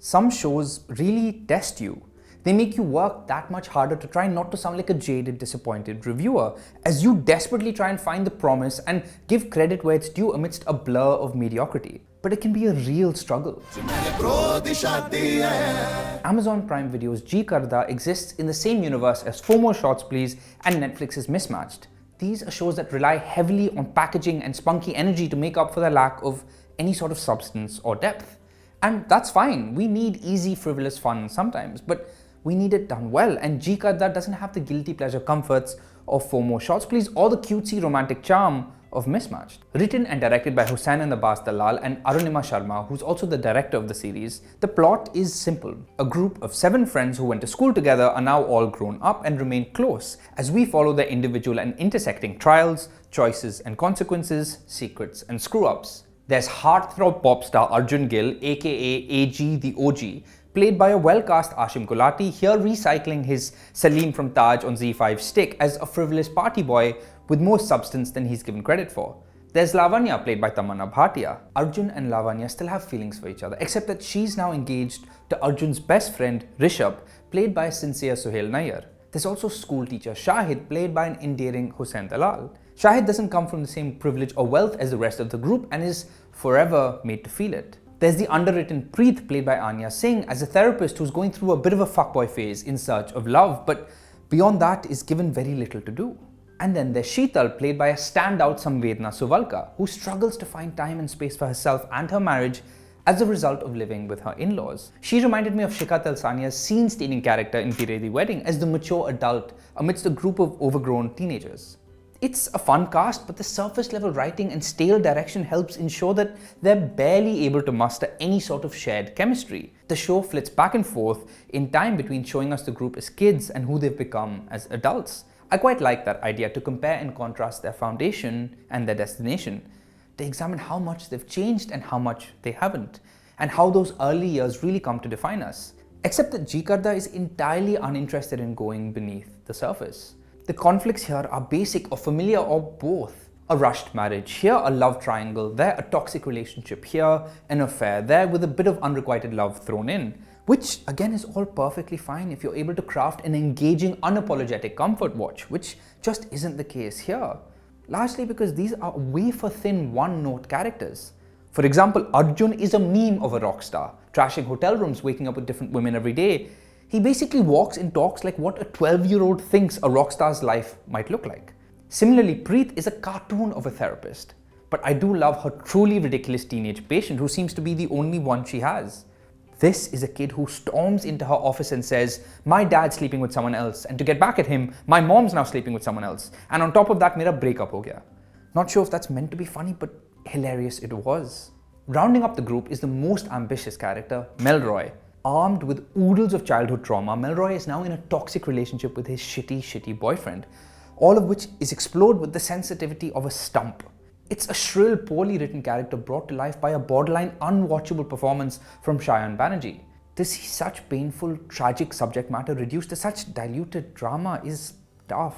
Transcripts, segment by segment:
Some shows really test you. They make you work that much harder to try not to sound like a jaded, disappointed reviewer, as you desperately try and find the promise and give credit where it's due amidst a blur of mediocrity. But it can be a real struggle. Amazon Prime Video's Jee Karda exists in the same universe as Four More Shots Please and Netflix's Mismatched. These are shows that rely heavily on packaging and spunky energy to make up for the lack of any sort of substance or depth. And that's fine. We need easy, frivolous fun sometimes, but we need it done well. And Jee Karda doesn't have the guilty pleasure comforts of Four More Shots Please or the cutesy romantic charm of Mismatched. Written and directed by Hussain and Abbas Dalal and Arunima Sharma, who's also the director of the series, the plot is simple. A group of 7 friends who went to school together are now all grown up and remain close as we follow their individual and intersecting trials, choices and consequences, secrets and screw-ups. There's heartthrob pop star Arjun Gill, aka AG the OG, played by a well-cast Ashim Gulati, here recycling his Salim from Taj on Z5 stick as a frivolous party boy with more substance than he's given credit for. There's Lavanya, played by Tamanna Bhatia. Arjun and Lavanya still have feelings for each other, except that she's now engaged to Arjun's best friend Rishabh, played by sincere Suhail Nayyar. There's also school teacher Shahid, played by an endearing Hussain Dalal. Shahid doesn't come from the same privilege or wealth as the rest of the group and is forever made to feel it. There's the underwritten Preet, played by Anya Singh, as a therapist who's going through a bit of a fuckboy phase in search of love, but beyond that is given very little to do. And then there's Sheetal, played by a standout Samvedna Suvalka, who struggles to find time and space for herself and her marriage as a result of living with her in-laws. She reminded me of Shikha Talsania's scene-stealing character in Tere the Wedding as the mature adult amidst a group of overgrown teenagers. It's a fun cast, but the surface-level writing and stale direction helps ensure that they're barely able to muster any sort of shared chemistry. The show flits back and forth in time between showing us the group as kids and who they've become as adults. I quite like that idea, to compare and contrast their foundation and their destination, to examine how much they've changed and how much they haven't, and how those early years really come to define us. Except that Jee Karda is entirely uninterested in going beneath the surface. The conflicts here are basic or familiar or both. A rushed marriage here, a love triangle there, a toxic relationship here, an affair there with a bit of unrequited love thrown in. Which again is all perfectly fine if you're able to craft an engaging, unapologetic comfort watch, which just isn't the case here. Largely because these are wafer-thin one-note characters. For example, Arjun is a meme of a rock star, trashing hotel rooms, waking up with different women every day. He basically walks and talks like what a 12-year-old thinks a rock star's life might look like. Similarly, Preet is a cartoon of a therapist. But I do love her truly ridiculous teenage patient who seems to be the only one she has. This is a kid who storms into her office and says, "My dad's sleeping with someone else, and to get back at him, my mom's now sleeping with someone else. And on top of that, mera breakup ho gaya." Not sure if that's meant to be funny, but hilarious it was. Rounding up the group is the most ambitious character, Melroy. Armed with oodles of childhood trauma, Melroy is now in a toxic relationship with his shitty boyfriend, all of which is explored with the sensitivity of a stump. It's a shrill, poorly written character brought to life by a borderline unwatchable performance from Shayan Banerjee. To see such painful, tragic subject matter reduced to such diluted drama is tough.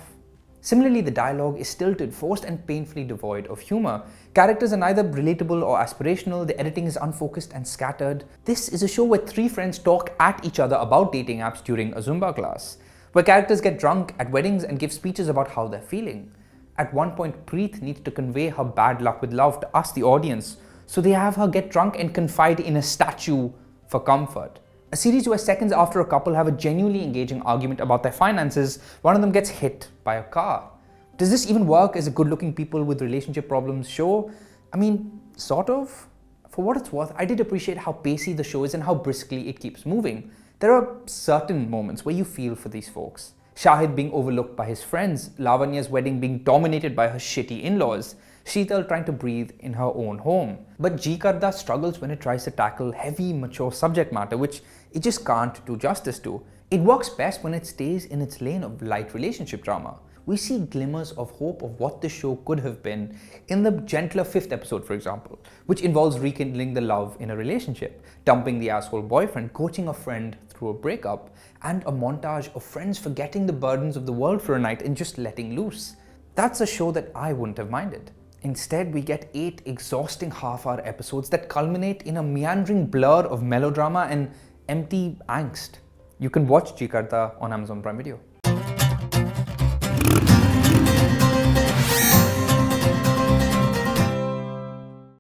Similarly, the dialogue is stilted, forced and painfully devoid of humor. Characters are neither relatable or aspirational, the editing is unfocused and scattered. This is a show where 3 friends talk at each other about dating apps during a Zumba class, where characters get drunk at weddings and give speeches about how they're feeling. At one point, Preet needs to convey her bad luck with love to us, the audience, so they have her get drunk and confide in a statue for comfort. A series where seconds after a couple have a genuinely engaging argument about their finances, one of them gets hit by a car. Does this even work as a good-looking people with relationship problems show? I mean, sort of. For what it's worth, I did appreciate how pacey the show is and how briskly it keeps moving. There are certain moments where you feel for these folks. Shahid being overlooked by his friends, Lavanya's wedding being dominated by her shitty in-laws, Sheetal trying to breathe in her own home. But Jee Karda struggles when it tries to tackle heavy, mature subject matter, which it just can't do justice to. It works best when it stays in its lane of light relationship drama. We see glimmers of hope of what the show could have been in the gentler 5th episode, for example, which involves rekindling the love in a relationship, dumping the asshole boyfriend, coaching a friend through a breakup, and a montage of friends forgetting the burdens of the world for a night and just letting loose. That's a show that I wouldn't have minded. Instead, we get 8 exhausting half-hour episodes that culminate in a meandering blur of melodrama and empty angst. You can watch Jee Karda on Amazon Prime Video.